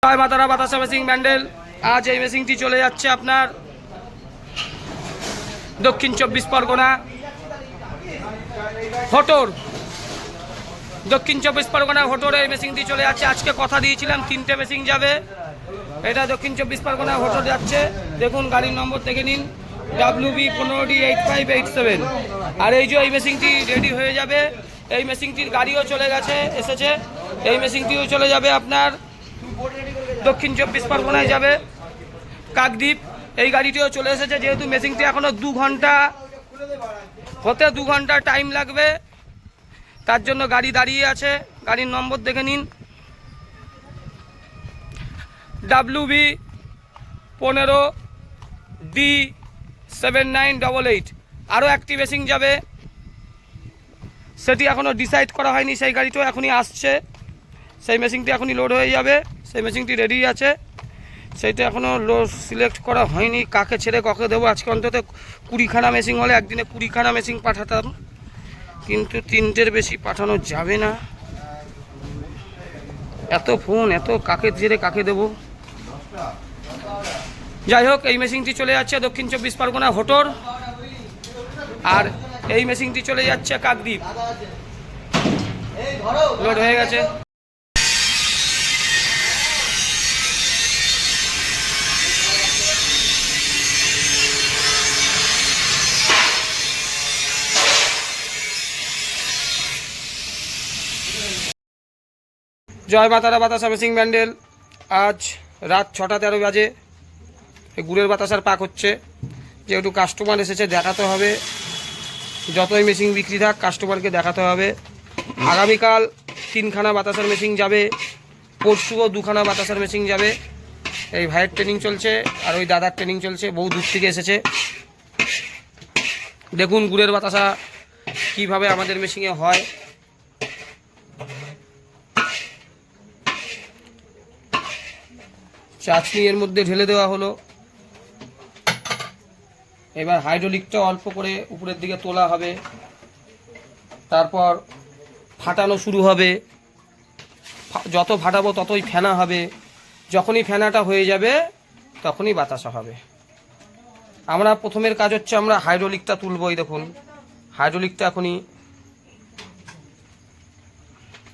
জয় মাতারা বাতাসা মেশিন ব্যান্ডেল। আজ এই মেশিনটি চলে যাচ্ছে আপনার দক্ষিণ 24 পরগনা হোটর। দক্ষিণ 24 পরগনা হোটরে এই মেশিনটি চলে যাচ্ছে। আজকে কথা দিয়েছিলাম 3টে মেশিন যাবে। এটা দক্ষিণ 24 পরগনা হোটর যাচ্ছে। দেখুন গাড়ির নম্বর দেখে নিন, WB15D8587। আর এই যে এই মেশিনটি রেডি হয়ে যাবে। এই মেশিনটির গাড়িও চলে গেছে, এসেছে। এই মেশিনটিও চলে যাবে আপনার দক্ষিণ 24 পরগনায় যাবে, কাকদ্বীপ। এই গাড়িটিও চলে এসেছে। যেহেতু মেশিনটি এখনো 2 ঘন্টা হতে 2 ঘন্টা টাইম লাগবে, তার জন্য গাড়ি দাঁড়িয়ে আছে। গাড়ির নম্বর দেখে নিন, WB15D7988। আরও একটি মেশিন যাবে, সেটি এখনও ডিসাইড করা হয়নি। সেই গাড়িটাও এখনই আসছে। সেই মেশিনটি এখনই লোড হয়ে যাবে। সেই মেশিনটি রেডি আছে, সেইটা এখনও লোড সিলেক্ট করা হয়নি। কাকে ছেড়ে কাকে দেবো। আজকে অন্তত 20খানা মেশিন হলে একদিনে 20খানা মেশিন পাঠাতাম, কিন্তু 3টের বেশি পাঠানো যাবে না। এত ফোন, এত কাকে ছেড়ে কাকে দেবো। যাই হোক, এই মেশিনটি চলে যাচ্ছে দক্ষিণ 24 পরগনা হোটর, আর এই মেশিনটি চলে যাচ্ছে কাকদ্বীপ। লোড হয়ে গেছে। জয় মাতারা বাতাসা মেশিন ব্যান্ডেল। আজ রাত 6:13 বাজে। এই গুড়ের বাতাসার পাক হচ্ছে। যেহেতু কাস্টমার এসেছে, দেখাতে হবে। যতই মেশিন বিক্রি থাক, কাস্টমারকে দেখাতে হবে। আগামীকাল 3খানা বাতাসার মেশিন যাবে, পরশুও 2খানা বাতাসার মেশিন যাবে। এই ভাইয়ের ট্রেনিং চলছে আর ওই দাদার ট্রেনিং চলছে, বহু দূর থেকে এসেছে। দেখুন গুড়ের বাতাসা কিভাবে আমাদের মেশিনে হয়। চাটনি এর মধ্যে ঢেলে দেওয়া হলো। এবার হাইড্রোলিকটা অল্প করে উপরের দিকে তোলা হবে, তারপর ফাটানো শুরু হবে। যত ফাটাবো ততই ফেনা হবে। যখনই ফেনাটা হয়ে যাবে তখনই বাতাসা হবে। আমরা প্রথমের কাজ হচ্ছে আমরা হাইড্রোলিকটা তুলবো। এই দেখুন হাইড্রোলিকটা এখনই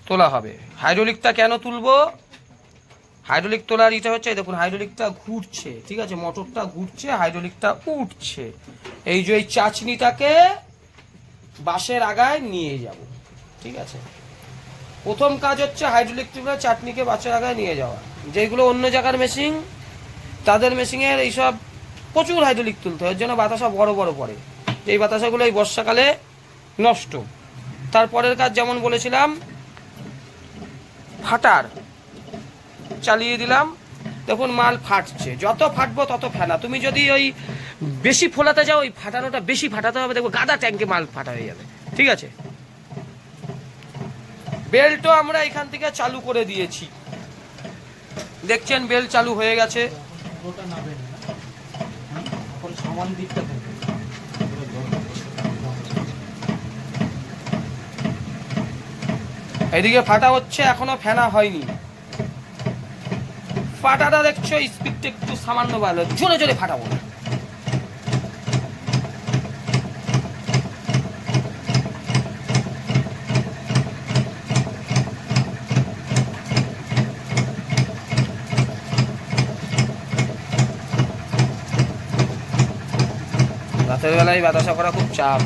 তোলা হবে। হাইড্রোলিকটা কেন তুলবো? হাইড্রোলিক তোলার ইটা হচ্ছে, দেখুন হাইড্রোলিকটা ঘুরছে, ঠিক আছে, মোটরটা ঘুরছে, হাইড্রোলিকটা উঠছে। এই যে এই চাচনিটাকে বাঁশের আগায় নিয়ে যাব, ঠিক আছে। প্রথম কাজ হচ্ছে হাইড্রোলিক তুলে চাটনিকে বাঁশের আগায় নিয়ে যাওয়া। যেগুলো অন্য জায়গার মেশিন, তাদের মেশিনের এইসব প্রচুর হাইড্রোলিক তুলতে হয়, এর জন্য বাতাসা বড় বড় পড়ে। এই বাতাসাগুলো এই বর্ষাকালে নষ্ট। তারপরের কাজ যেমন বলেছিলাম, ফাটার চালিয়ে দিলাম। দেখুন মাল ফাটছে, যত ফাটবো তত ফেনা। তুমি যদি ওই বেশি ফোলাতে যাও, ওই ফাটানোটা বেশি ফাটাতে হবে, দেখবো গাদা ট্যাঙ্কে মাল ফাটা হয়ে যাবে, ঠিক আছে। বেল্টও আমরা এখান থেকে চালু করে দিয়েছি, দেখছেন বেল্ট চালু হয়ে গেছে। এদিকে ফাটা হচ্ছে, এখনো ফেনা হয়নি। ফাটাটা দেখছো, স্পিডটা একটু সামান্য ভালো, জোরে জোরে ফাটাবো না। রাতের বেলায় বাতাসা করা খুব চাপ,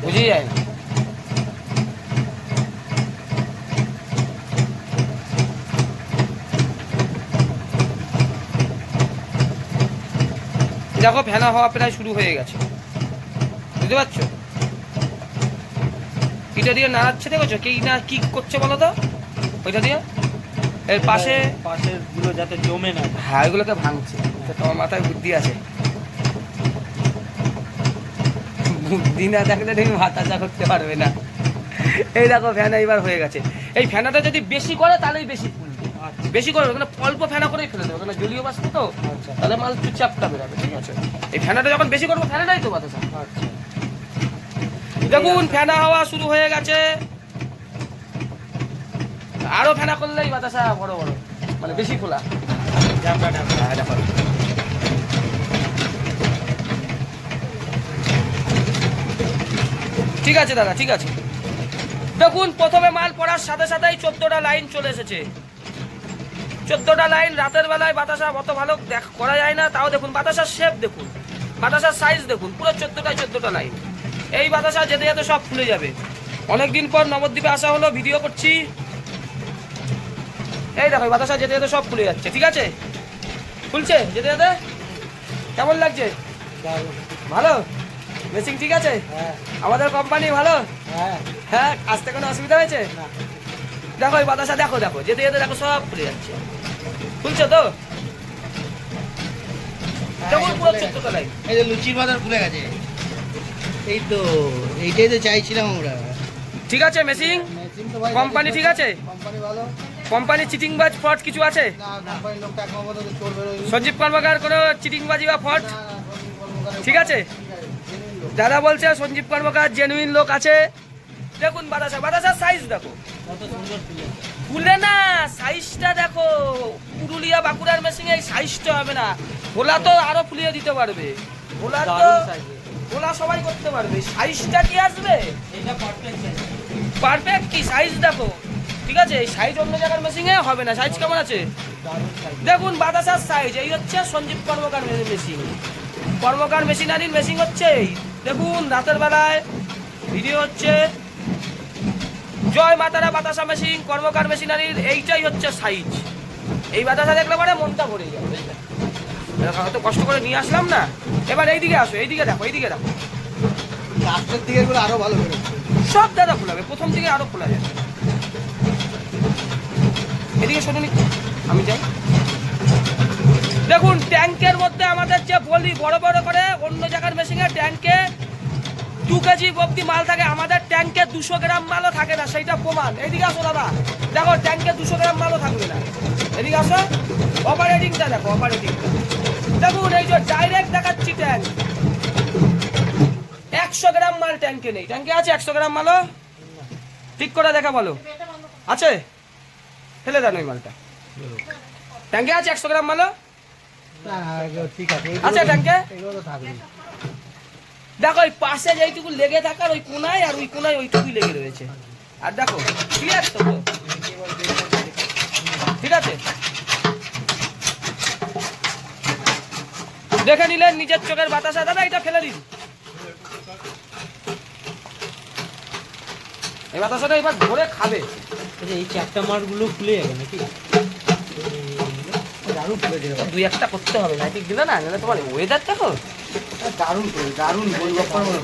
বুঝি যায় না। দেখো ফেনা হওয়া প্রায় শুরু হয়ে গেছে, বুঝতে পারছো? এটা দিয়ে নাড়াচ্ছে, দেখেছো কি না কি করছে বলো তো? ওইটা দিয়ে এর পাশের গুলো যাতে জমে না, হ্যাঁ এগুলোকে ভাঙছে। তোমার মাথায় বুদ্ধি আছে, বুদ্ধি না থাকলে তুমি বাতাসা করতে পারবে না। এই দেখো ফ্যানা এবার হয়ে গেছে। এই ফ্যানাটা যদি বেশি করে তাহলেই বেশি ফুলবে, বেশি করে ওখানে অল্প ফেনা করেই ফেলে দেবে, ওখানে জলীয় বাষ্প তো, তাহলে মাল চুপচাপটা বেরোবে, ঠিক আছে। এই ফ্যানাটা যখন বেশি করবো, ফ্যানাটাই তো বাতাসা। দেখুন ফেনা হওয়া শুরু হয়ে গেছে। আরো ফেনা করলেই বাতাসা বড় বড়। মানে বেশি ফোলা। ঠিক আছে দাদা, ঠিক আছে। দেখুন প্রথমে মাল পড়ার সাথে সাথেই 14টা লাইন চলে এসেছে। 14টা লাইন রাতের বেলায় বাতাসা অত ভালো করা যায় না, তাও দেখুন বাতাসার শেপ দেখুন, বাতাসার সাইজ দেখুন, পুরো 14টা লাইন। এই বাতাসা যেতে যেতে সব খুলে যাবে। অনেকদিন পর নবদ্বীপে আসা হলো, ভিডিও করছি। এই দেখো বাতাসা যেতে যেতে সব খুলে যাচ্ছে। ঠিক আছে, খুলছে যেতে যেতে। কেমন লাগছে? ভালো মেশিন? ঠিক আছে, আমাদের কোম্পানি ভালো। হ্যাঁ, আসতে কোনো অসুবিধা হয়েছে? দেখো এই বাতাসা, দেখো দেখো যেতে যেতে দেখো সব খুলে যাচ্ছে। খুলছে তো? কেমন পুরো 14টা লাইন। এই যে লুচির বাজার খুলে গেছে। এই তো এইটাই তো চাইছিলাম আমরা। ঠিক আছে মেশিন কোম্পানি, ঠিক আছে কোম্পানি ভালো। কোম্পানি চিটিংবাজ ফ্রড কিছু আছে? না, কোম্পানির লোকটা এখন পর্যন্ত চোর বেরোয়নি। সঞ্জীব কর্মকার কোনো চিটিংবাজি বা ফ্রড? ঠিক আছে, দাদা বলছে সঞ্জীব কর্মকার জেনুইন লোক আছে। দেখুন বাতাসা, বাতাসার সাইজ দেখো কত সুন্দর খুলে না, সাইজটা দেখো। পুরুলিয়া বাঁকুড়ার মেশিনে এই সাইজটা হবে না। ভোলা তো আরো ফুলিয়ে দিতে পারবে, ভোলা তো ভোলা সবাই করতে পারবে। সাইজটা কি আসবে? এটা পারফেক্ট সাইজ। পারফেক্ট কি সাইজ দেখো। ঠিক আছে, এই সাইজ অন্য জায়গার মেশিনে হবে না। সাইজ কেমন আছে দেখুন, বাতাসার সাইজ। এই হচ্ছে সঞ্জীব কর্মকার মেশিন, কর্মকার মেশিনারির মেশিন হচ্ছে এই। দেখুন রাতের বেলায় ভিডিও হচ্ছে। জয় মাতারা বাতাসা মেশিন, কর্মকার মেশিনারির এইটাই হচ্ছে সাইজ। এই বাতাসা দেখলে পরে মনটা ভরে যাবে। এত কষ্ট করে নিয়ে আসলাম না। এবার এইদিকে আসো, এইদিকে দেখো, এইদিকে দেখো। লাস্টের দিকে গুলো আরো ভালো বেরোচ্ছে। সব দাদা খোলাবে, প্রথম দিকে আরো খোলা যাবে। এদিকে শুনুন, আমি যাই। দেখুন ট্যাঙ্কের মধ্যে আমাদের যে বলি বড় বড় করে অন্য জায়গার মেশিনে ট্যাঙ্কে 2 কেজি অব্দি মাল থাকে, আমাদের ট্যাঙ্কে 200 গ্রাম মালও থাকে না, সেইটা প্রমাণ। এইদিকে আসো দাদা, দেখো ট্যাঙ্কে 200 গ্রাম মালও থাকবে না। এদিকে আসো, অপারেটিংটা দেখো, অপারেটিংটা দেখুন। এই যে ডাইরেক্ট দেখাচ্ছি ট্যাঙ্ক, 100 গ্রাম মাল ট্যাঙ্কে নেই। ট্যাঙ্কে আছে 100 গ্রাম মালও? ঠিক করে দেখা বলো, আছে? ফেলে দেন ওই মালটা। ট্যাঙ্কে আছে 100 গ্রাম মালও? ঠিক আছে, আচ্ছা ট্যাঙ্কে এগুলো তো থাকবে। দেখো ওই পাশে যেইটুকু লেগে থাকার ওই কোনায় আর ওই কোনায় ওইটুকুই লেগে রয়েছে। আর দেখো ক্লিয়ার তো? ঠিক আছে, দেখে নিলেন নিজের চোখের বাতাসা। দাদা এটা ফেলে দিন, এই বাতাসাটা এবার ধরে খাবে। এই চ্যাপ্টা মারগুলো খুলে যাবে নাকি? দারুণ খুলে দেবে। 2-1টা করতে হবে, লাইটিং দিলে না, নাহলে তোমার ওয়েদার দেখো। দারুণ করে, দারুণ গোলগপ্পার মতো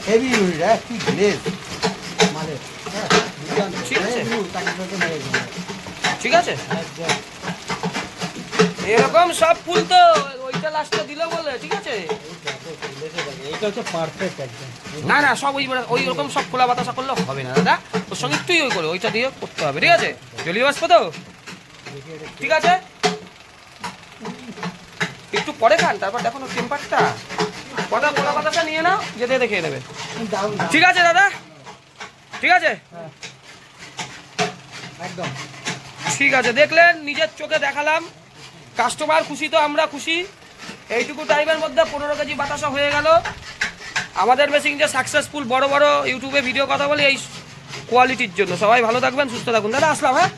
হেভি ইউনিট। কি গ্লেজ মানে। ঠিক আছে, ঠিক আছে। এরকম সব ফুল তো ওইটা লাস্টে দিলে বলে। ঠিক আছে, এইটা হচ্ছে পারফেক্ট একদম। না না, সব ওই রকম সব খোলা বাতাসা করলে হবে না দাদা। ওর সঙ্গে একটুই ওই করে ওইটা দিয়ে করতে হবে। ঠিক আছে, জলীয় বাষ্প তো? ঠিক আছে, একটু পরে খান, তারপর দেখুন টেম্পারটা। কথা খোলা বাতাসা নিয়ে নাও, যেতে দেখে নেবে। ঠিক আছে দাদা, ঠিক আছে, একদম ঠিক আছে। দেখলেন, নিজের চোখে দেখালাম। কাস্টমার খুশি তো আমরা খুশি। এইটুকু টাইমের মধ্যে 15 কেজি বাতাসা হয়ে গেল। আমাদের মেশিন যে সাকসেসফুল, বড় বড় ইউটিউবে ভিডিও কথা বলি এই কোয়ালিটির জন্য। সবাই ভালো থাকবেন, সুস্থ থাকুন দাদা। আসলাম, হ্যাঁ।